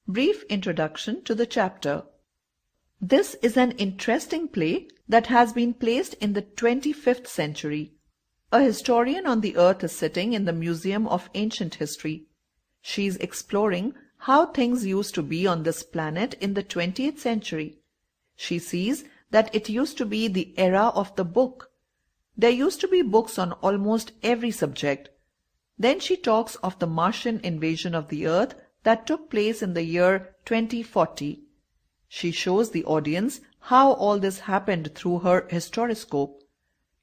Brief introduction to the chapter. This is an interesting play that has been placed in the 25th century. A historian on the earth is sitting in the Museum of Ancient History. She is exploring how things used to be on this planet in the 20th century. She sees that it used to be the era of the book. There used to be books on almost every subject. Then she talks of the Martian invasion of the earth that took place in the year 2040. She shows the audience how all this happened through her historiscope.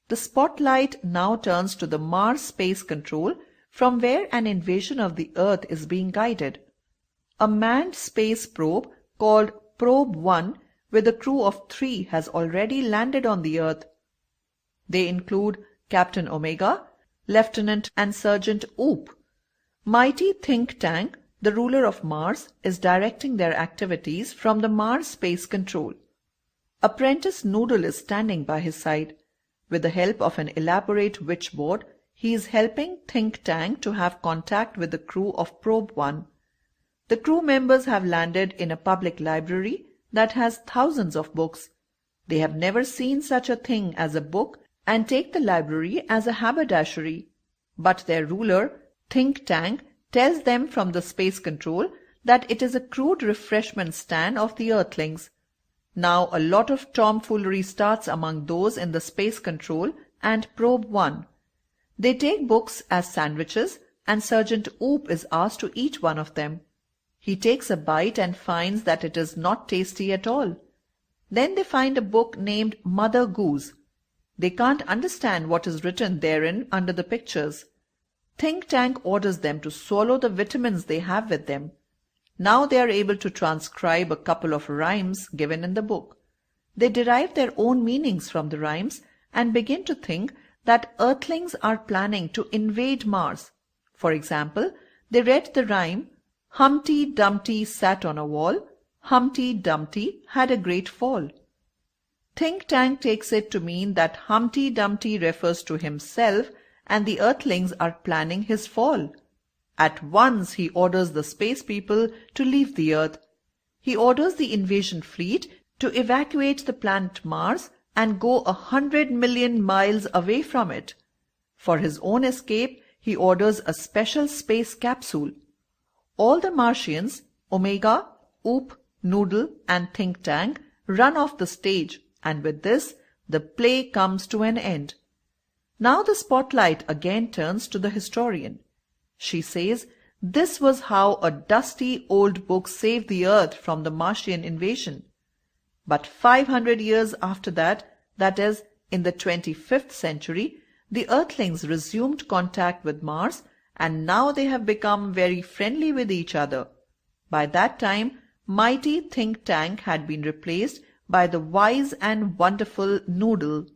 The spotlight now turns to the Mars Space Control, from where an invasion of the Earth is being guided. A manned space probe called Probe 1 with a crew of 3 has already landed on the Earth. They include Captain Omega, Lieutenant and Sergeant Oop. Mighty Think Tank, the ruler of Mars, is directing their activities from the Mars Space Control. Apprentice Noodle is standing by his side. With the help of an elaborate witchboard, he is helping Think Tank to have contact with the crew of Probe 1. The crew members have landed in a public library that has thousands of books. They have never seen such a thing as a book and take the library as a haberdashery. But their ruler, Think Tank, tells them from the Space Control that it is a crude refreshment stand of the Earthlings. Now a lot of tomfoolery starts among those in the Space Control and Probe 1. They take books as sandwiches and Sergeant Oop is asked to eat one of them. He takes a bite and finds that it is not tasty at all. Then they find a book named Mother Goose. They can't understand what is written therein under the pictures. Think Tank orders them to swallow the vitamins they have with them. Now they are able to transcribe a couple of rhymes given in the book. They derive their own meanings from the rhymes and begin to think that Earthlings are planning to invade Mars. For example, they read the rhyme, Humpty Dumpty sat on a wall, Humpty Dumpty had a great fall. Think Tank takes it to mean that Humpty Dumpty refers to himself and the Earthlings are planning his fall. At once he orders the space people to leave the Earth. He orders the invasion fleet to evacuate the planet Mars and go 100 million miles away from it. For his own escape, he orders a special space capsule. All the Martians, Omega, Oop, Noodle and Think Tank, run off the stage, and with this, the play comes to an end. Now the spotlight again turns to the historian. She says, this was how a dusty old book saved the Earth from the Martian invasion. But 500 years after that, that is, in the 25th century, the Earthlings resumed contact with Mars and now they have become very friendly with each other. By that time, Mighty Think Tank had been replaced by the wise and wonderful Noodle.